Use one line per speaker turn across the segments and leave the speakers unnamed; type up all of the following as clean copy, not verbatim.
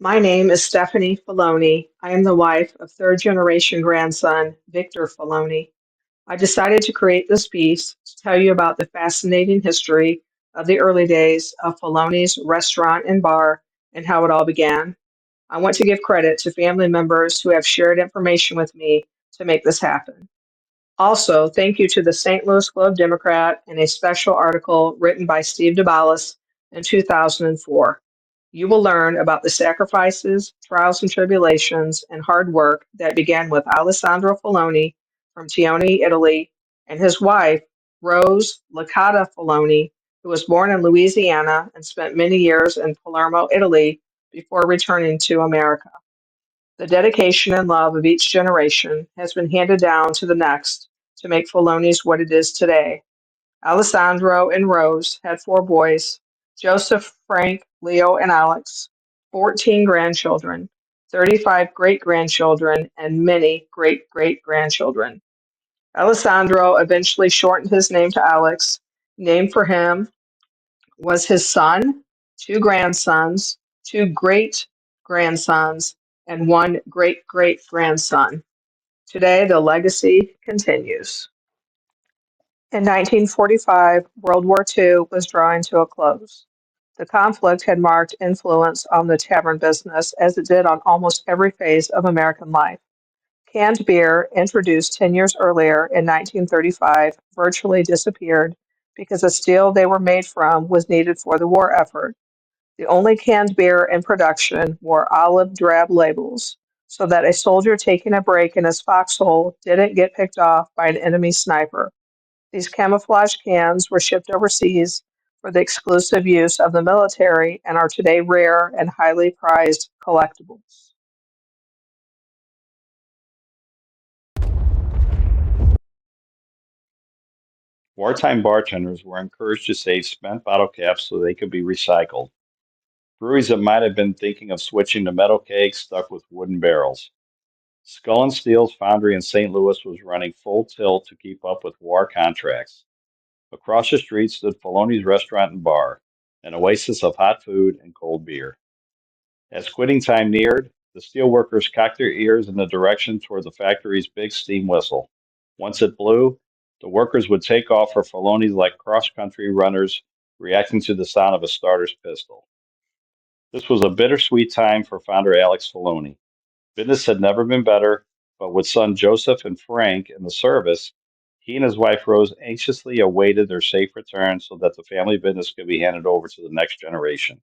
My name is Stephanie Failoni. I am the wife of third generation grandson Victor Failoni. I decided to create this piece to tell you about the fascinating history of the early days of Filoni's restaurant and bar and how it all began. I want to give credit to family members who have shared information with me to make this happen. Also, thank you to the St. Louis Globe Democrat and a special article written by Steve DeBallis in 2004. You will learn about the sacrifices, trials, and tribulations and hard work that began with Alessandro Filoni from Tione, Italy, and his wife, Rose Licata Filoni, who was born in Louisiana and spent many years in Palermo, Italy, before returning to America. The dedication and love of each generation has been handed down to the next to make Filoni's what it is today. Alessandro and Rose had four boys: Joseph, Frank, Leo, and Alex, 14 grandchildren, 35 great grandchildren, and many great great grandchildren. Alessandro eventually shortened his name to Alex, named for him was his son, two grandsons, two great grandsons, and one great great grandson. Today, the legacy continues. In 1945, World War II was drawing to a close. The conflict had marked influence on the tavern business as it did on almost every phase of American life. Canned beer, introduced 10 years earlier in 1935, virtually disappeared because the steel they were made from was needed for the war effort. The only canned beer in production wore olive drab labels so that a soldier taking a break in his foxhole didn't get picked off by an enemy sniper. These camouflage cans were shipped overseas for the exclusive use of the military and are today rare and highly prized collectibles.
Wartime bartenders were encouraged to save spent bottle caps so they could be recycled. Breweries that might have been thinking of switching to metal kegs stuck with wooden barrels. Skull and Steel's foundry in St. Louis was running full tilt to keep up with war contracts. Across the street stood Filoni's restaurant and bar, an oasis of hot food and cold beer. As quitting time neared, the steel workers cocked their ears in the direction toward the factory's big steam whistle. Once it blew, the workers would take off for Filoni's like cross-country runners reacting to the sound of a starter's pistol. This was a bittersweet time for founder Alex Filoni. Business had never been better, but with son Joseph and Frank in the service, he and his wife Rose anxiously awaited their safe return so that the family business could be handed over to the next generation.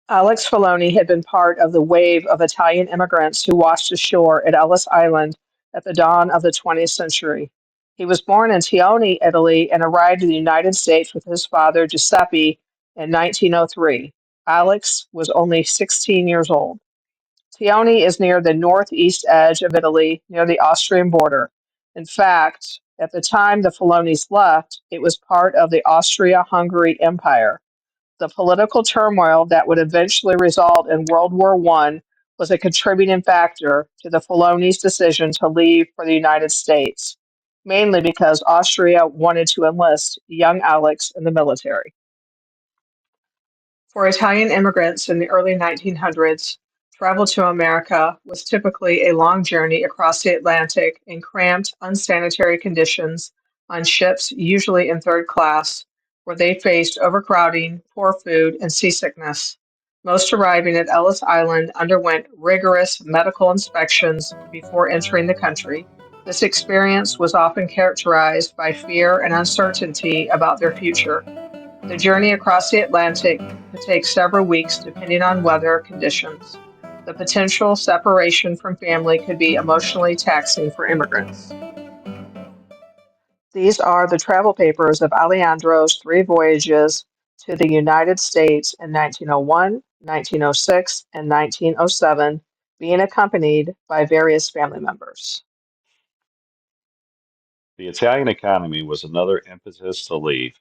Alex Filoni had been part of the wave of Italian immigrants who washed ashore at Ellis Island at the dawn of the 20th century. He was born in Tione, Italy, and arrived in the United States with his father, Giuseppe, in 1903. Alex was only 16 years old. Tione is near the northeast edge of Italy, near the Austrian border. In fact, at the time the Filonis left, it was part of the Austria-Hungary Empire. The political turmoil that would eventually result in World War I was a contributing factor to the Filonis' decision to leave for the United States, mainly because Austria wanted to enlist young Alex in the military. For Italian immigrants in the early 1900s, travel to America was typically a long journey across the Atlantic in cramped, unsanitary conditions on ships, usually in third class, where they faced overcrowding, poor food, and seasickness. Most arriving at Ellis Island underwent rigorous medical inspections before entering the country. This experience was often characterized by fear and uncertainty about their future. The journey across the Atlantic could take several weeks depending on weather conditions. The potential separation from family could be emotionally taxing for immigrants. These are the travel papers of Alejandro's three voyages to the United States in 1901, 1906, and 1907, being accompanied by various family members.
The Italian economy was another impetus to leave.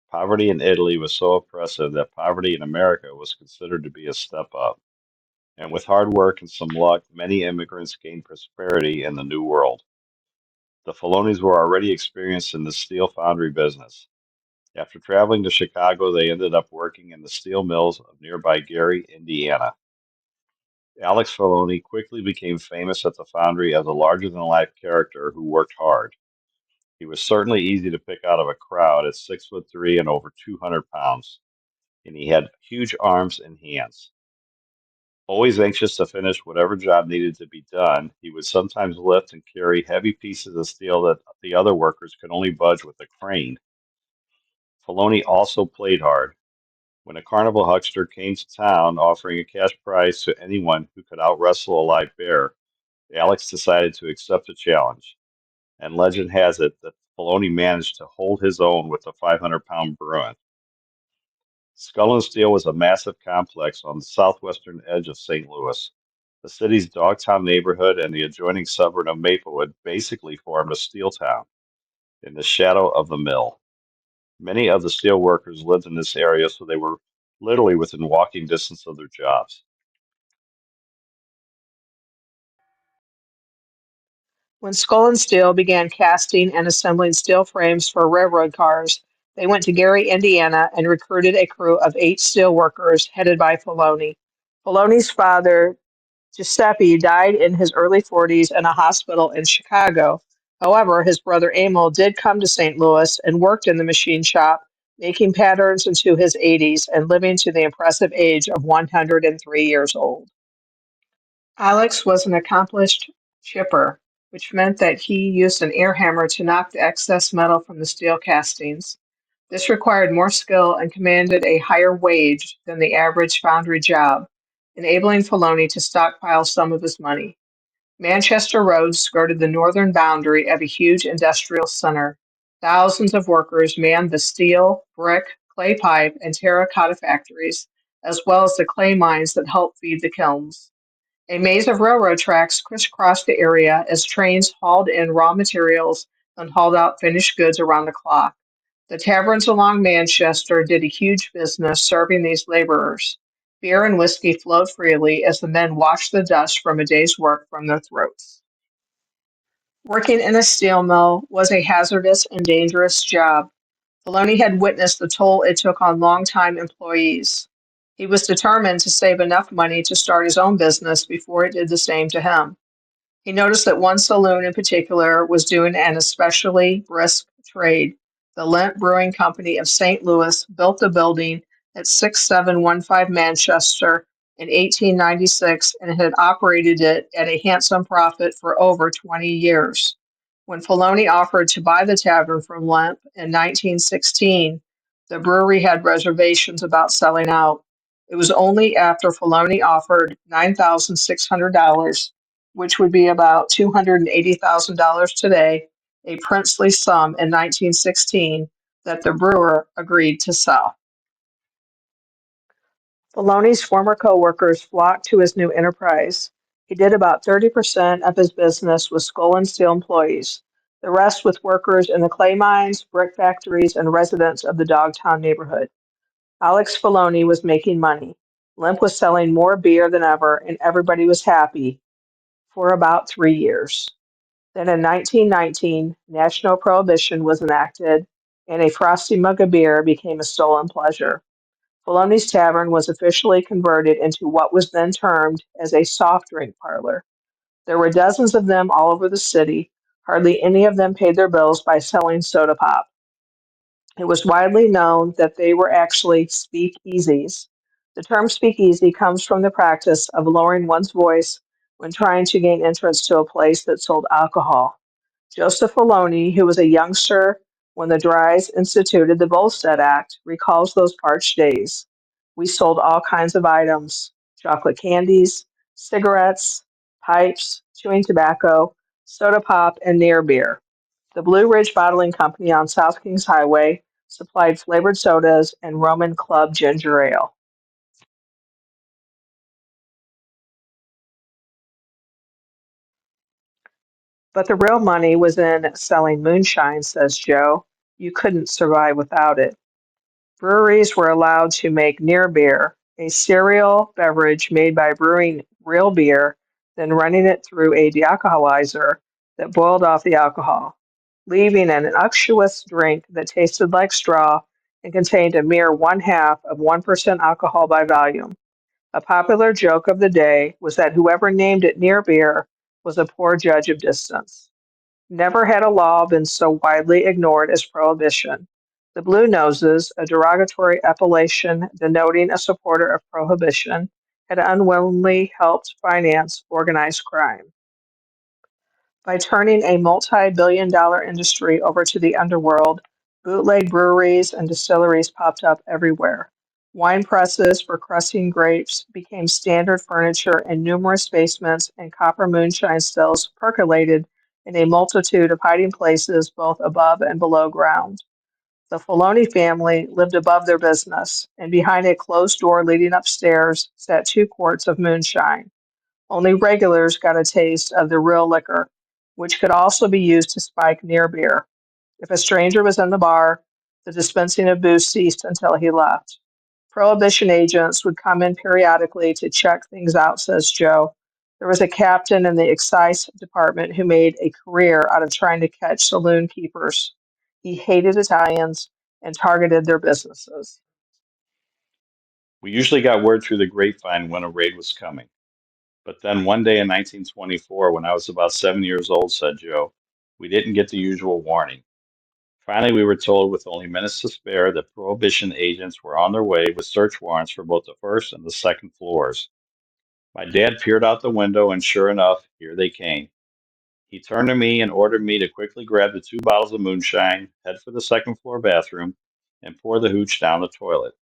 Poverty in Italy was so oppressive that poverty in America was considered to be a step up. And with hard work and some luck, many immigrants gained prosperity in the New World. The Filonis were already experienced in the steel foundry business. After traveling to Chicago, they ended up working in the steel mills of nearby Gary, Indiana. Alex Failoni quickly became famous at the foundry as a larger-than-life character who worked hard. He was certainly easy to pick out of a crowd at 6'3" and over 200 pounds, and he had huge arms and hands. Always anxious to finish whatever job needed to be done, he would sometimes lift and carry heavy pieces of steel that the other workers could only budge with a crane. Filoni also played hard. When a carnival huckster came to town offering a cash prize to anyone who could outwrestle a live bear, Alex decided to accept the challenge, and legend has it that Filoni managed to hold his own with the 500-pound Bruin. Skull and Steel was a massive complex on the southwestern edge of St. Louis. The city's Dogtown neighborhood and the adjoining suburb of Maplewood basically formed a steel town in the shadow of the mill. Many of the steel workers lived in this area, so they were literally within walking distance of their jobs.
When Skull and Steel began casting and assembling steel frames for railroad cars, they went to Gary, Indiana, and recruited a crew of 8 steel workers headed by Filoni. Filoni's father, Giuseppe, died in his early 40s in a hospital in Chicago. However, his brother Emil did come to St. Louis and worked in the machine shop, making patterns into his 80s and living to the impressive age of 103 years old. Alex was an accomplished chipper, which meant that he used an air hammer to knock the excess metal from the steel castings. This required more skill and commanded a higher wage than the average foundry job, enabling Filoni to stockpile some of his money. Manchester Road skirted the northern boundary of a huge industrial center. Thousands of workers manned the steel, brick, clay pipe, and terracotta factories, as well as the clay mines that helped feed the kilns. A maze of railroad tracks crisscrossed the area as trains hauled in raw materials and hauled out finished goods around the clock. The taverns along Manchester did a huge business serving these laborers. Beer and whiskey flowed freely as the men washed the dust from a day's work from their throats. Working in a steel mill was a hazardous and dangerous job. Filoni had witnessed the toll it took on longtime employees. He was determined to save enough money to start his own business before it did the same to him. He noticed that one saloon in particular was doing an especially brisk trade. The Lent Brewing Company of St. Louis built the building at 6715 Manchester in 1896 and had operated it at a handsome profit for over 20 years. When Filoni offered to buy the tavern from Lemp in 1916, the brewery had reservations about selling out. It was only after Filoni offered $9,600, which would be about $280,000 today, a princely sum in 1916, that the brewer agreed to sell. Filoni's former co-workers flocked to his new enterprise. He did about 30% of his business with Skull and Steel employees, the rest with workers in the clay mines, brick factories, and residents of the Dogtown neighborhood. Alex Filoni was making money. Limp was selling more beer than ever, and everybody was happy for about 3 years. Then in 1919, national prohibition was enacted, and a frosty mug of beer became a stolen pleasure. Filoni's Tavern was officially converted into what was then termed as a soft drink parlor. There were dozens of them all over the city. Hardly any of them paid their bills by selling soda pop. It was widely known that they were actually speakeasies. The term speakeasy comes from the practice of lowering one's voice when trying to gain entrance to a place that sold alcohol. Joseph Failoni, who was a youngster when the Dries instituted the Volstead Act, recalls those parched days. We sold all kinds of items: chocolate candies, cigarettes, pipes, chewing tobacco, soda pop, and near beer. The Blue Ridge Bottling Company on South Kings Highway supplied flavored sodas and Roman Club ginger ale. But the real money was in selling moonshine, says Joe. You couldn't survive without it. Breweries were allowed to make near beer, a cereal beverage made by brewing real beer, then running it through a dealcoholizer that boiled off the alcohol, leaving an unctuous drink that tasted like straw and contained a mere one half of 1% alcohol by volume. A popular joke of the day was that whoever named it near beer was a poor judge of distance. Never had a law been so widely ignored as prohibition. The Blue Noses, a derogatory appellation denoting a supporter of prohibition, had unwillingly helped finance organized crime. By turning a multi-billion-dollar industry over to the underworld, bootleg breweries and distilleries popped up everywhere. Wine presses for crushing grapes became standard furniture in numerous basements, and copper moonshine stills percolated in a multitude of hiding places both above and below ground. The Failoni family lived above their business, and behind a closed door leading upstairs sat 2 quarts of moonshine. Only regulars got a taste of the real liquor, which could also be used to spike near beer. If a stranger was in the bar, the dispensing of booze ceased until he left. Prohibition agents would come in periodically to check things out, says Joe. There was a captain in the excise department who made a career out of trying to catch saloon keepers. He hated Italians and targeted their businesses.
We usually got word through the grapevine when a raid was coming. But then one day in 1924, when I was about 7 years old, said Joe, we didn't get the usual warning. Finally, we were told with only minutes to spare that Prohibition agents were on their way with search warrants for both the first and the second floors. My dad peered out the window, and sure enough, here they came. He turned to me and ordered me to quickly grab the 2 bottles of moonshine, head for the second floor bathroom, and pour the hooch down the toilet.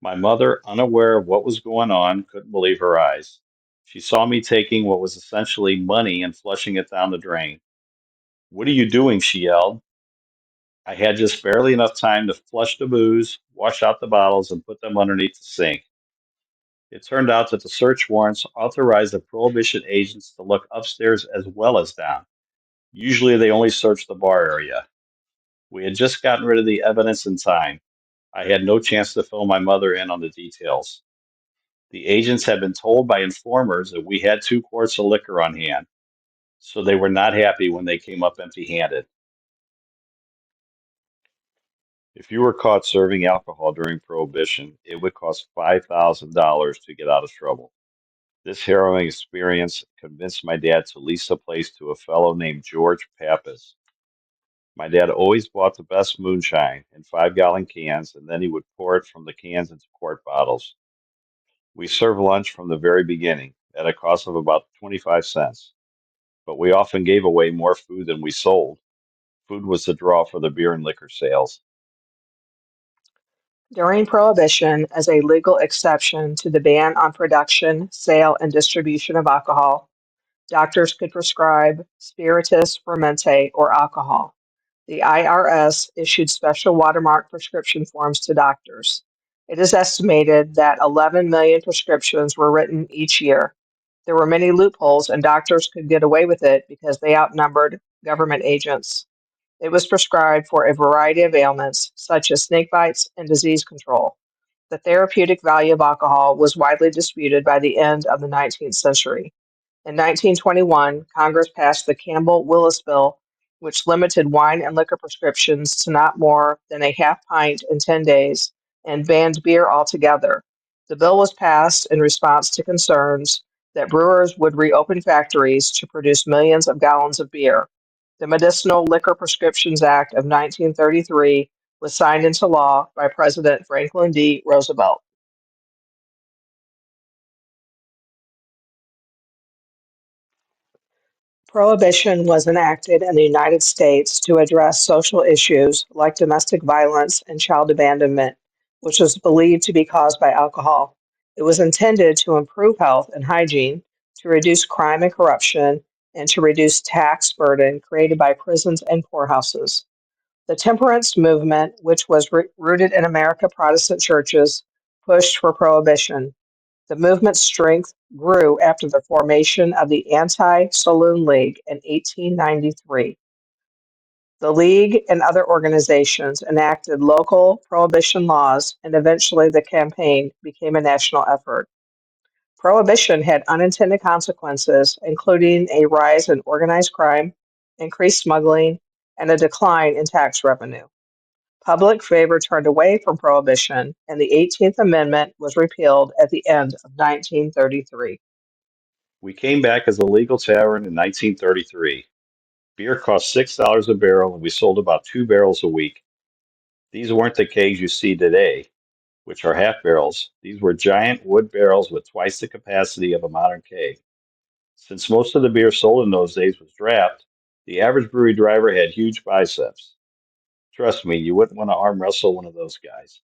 My mother, unaware of what was going on, couldn't believe her eyes. She saw me taking what was essentially money and flushing it down the drain. What are you doing? She yelled. I had just barely enough time to flush the booze, wash out the bottles, and put them underneath the sink. It turned out that the search warrants authorized the prohibition agents to look upstairs as well as down. Usually they only search the bar area. We had just gotten rid of the evidence in time. I had no chance to fill my mother in on the details. The agents had been told by informers that we had 2 quarts of liquor on hand, so they were not happy when they came up empty handed. If you were caught serving alcohol during Prohibition, it would cost $5,000 to get out of trouble. This harrowing experience convinced my dad to lease a place to a fellow named George Pappas. My dad always bought the best moonshine in 5-gallon cans, and then he would pour it from the cans into quart bottles. We served lunch from the very beginning at a cost of about 25 cents, but we often gave away more food than we sold. Food was the draw for the beer and liquor sales.
During Prohibition, as a legal exception to the ban on production, sale, and distribution of alcohol, doctors could prescribe spiritus fermentate or alcohol. The IRS issued special watermark prescription forms to doctors. It is estimated that 11 million prescriptions were written each year. There were many loopholes, and doctors could get away with it because they outnumbered government agents. It was prescribed for a variety of ailments, such as snake bites and disease control. The therapeutic value of alcohol was widely disputed by the end of the 19th century. In 1921, Congress passed the Campbell-Willis Bill, which limited wine and liquor prescriptions to not more than a half pint in 10 days and banned beer altogether. The bill was passed in response to concerns that brewers would reopen factories to produce millions of gallons of beer. The Medicinal Liquor Prescriptions Act of 1933 was signed into law by President Franklin D. Roosevelt. Prohibition was enacted in the United States to address social issues like domestic violence and child abandonment, which was believed to be caused by alcohol. It was intended to improve health and hygiene, to reduce crime and corruption, and to reduce tax burden created by prisons and poorhouses. The temperance movement, which was rooted in American Protestant churches, pushed for prohibition. The movement's strength grew after the formation of the Anti-Saloon League in 1893. The League and other organizations enacted local prohibition laws, and eventually the campaign became a national effort. Prohibition had unintended consequences, including a rise in organized crime, increased smuggling, and a decline in tax revenue. Public favor turned away from prohibition, and the 18th Amendment was repealed at the end of 1933.
We came back as a legal tavern in 1933. Beer cost $6 a barrel, and we sold about 2 barrels a week. These weren't the kegs you see today, which are half barrels. These were giant wood barrels with twice the capacity of a modern keg. Since most of the beer sold in those days was draft, the average brewery driver had huge biceps. Trust me, you wouldn't want to arm wrestle one of those guys.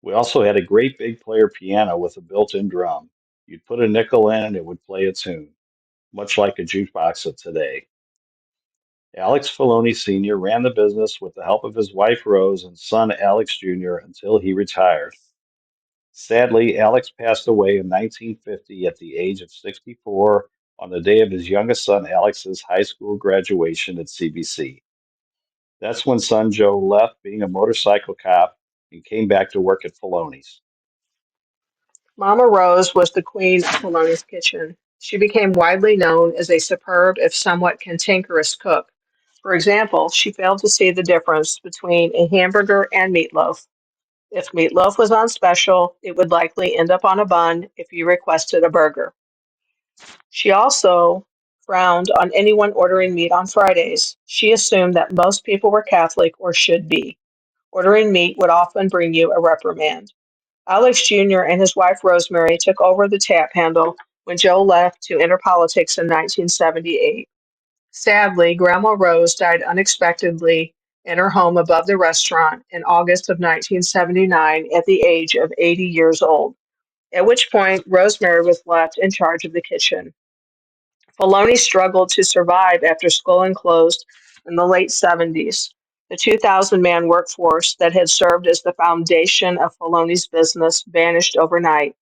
We also had a great big player piano with a built-in drum. You'd put a nickel in and it would play a tune, much like a jukebox of today. Alex Failoni Sr. ran the business with the help of his wife Rose and son Alex Jr. until he retired. Sadly, Alex passed away in 1950 at the age of 64 on the day of his youngest son Alex's high school graduation at CBC. That's when son Joe left being a motorcycle cop and came back to work at Filoni's.
Mama Rose was the queen of Filoni's kitchen. She became widely known as a superb, if somewhat cantankerous cook. For example, she failed to see the difference between a hamburger and meatloaf. If meatloaf was on special, it would likely end up on a bun if you requested a burger. She also frowned on anyone ordering meat on Fridays. She assumed that most people were Catholic or should be. Ordering meat would often bring you a reprimand. Alex Jr. and his wife Rosemary took over the tap handle when Joe left to enter politics in 1978. Sadly, Grandma Rose died unexpectedly in her home above the restaurant in August of 1979 at the age of 80 years old, at which point Rosemary was left in charge of the kitchen. Filoni struggled to survive after Scullin closed in the late 70s. The 2,000-man workforce that had served as the foundation of Filoni's business vanished overnight.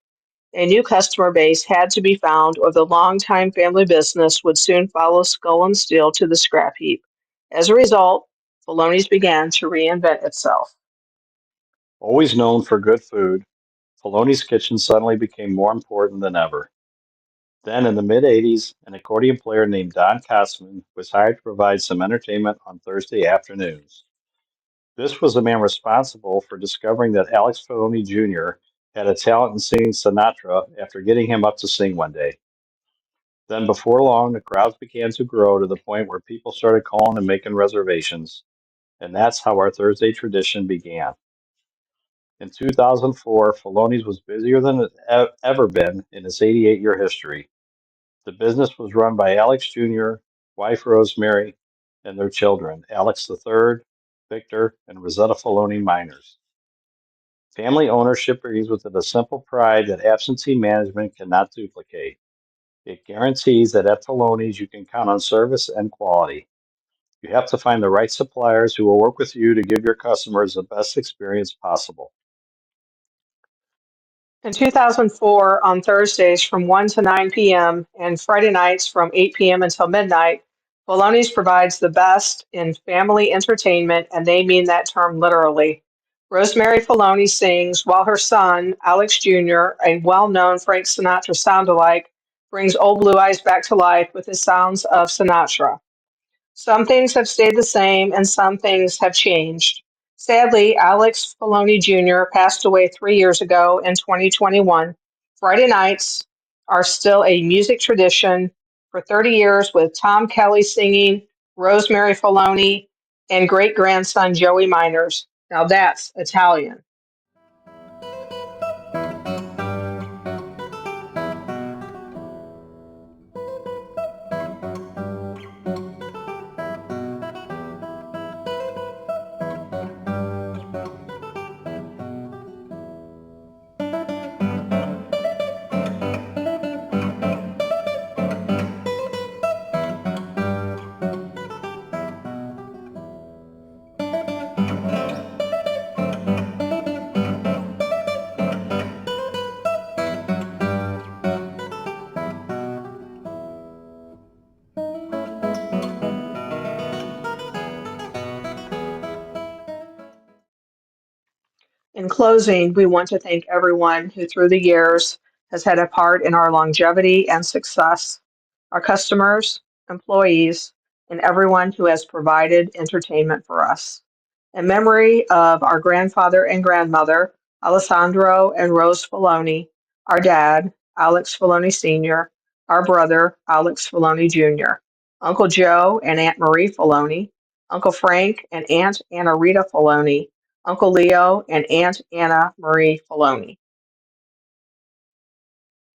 A new customer base had to be found, or the longtime family business would soon follow Skull and Steel to the scrap heap. As a result, Filoni's began to reinvent itself.
Always known for good food, Filoni's kitchen suddenly became more important than ever. Then, in the mid 80s, an accordion player named Don Kosman was hired to provide some entertainment on Thursday afternoons. This was the man responsible for discovering that Alex Filoni Jr. had a talent in singing Sinatra after getting him up to sing one day. Then, before long, the crowds began to grow to the point where people started calling and making reservations, and that's how our Thursday tradition began. In 2004, Filoni's was busier than it ever been in its 88-year history. The business was run by Alex Jr., wife Rosemary, and their children, Alex III, Victor, and Rosetta Filoni minors. Family ownership brings with it a simple pride that absentee management cannot duplicate. It guarantees that at Filoni's you can count on service and quality. You have to find the right suppliers who will work with you to give your customers the best experience possible.
In 2004, on Thursdays from 1 to 9 p.m. and Friday nights from 8 p.m. until midnight, Bologna's provides the best in family entertainment, and they mean that term literally. Rosemary Filoni sings while her son, Alex Jr., a well-known Frank Sinatra sound-alike, brings old blue eyes back to life with his sounds of Sinatra. Some things have stayed the same and some things have changed. Sadly, Alex Failoni Jr. passed away 3 years ago in 2021. Friday nights are still a music tradition for 30 years with Tom Kelly singing, Rosemary Failoni, and great grandson Joey Miners. Now that's Italian. In closing, we want to thank everyone who, through the years, has had a part in our longevity and success, our customers, employees, and everyone who has provided entertainment for us. In memory of our grandfather and grandmother, Alessandro and Rose Failoni, our dad, Alex Failoni Sr., our brother, Alex Failoni Jr., Uncle Joe and Aunt Marie Failoni, Uncle Frank and Aunt Anna Rita Failoni, Uncle Leo and Aunt Anna Marie Failoni.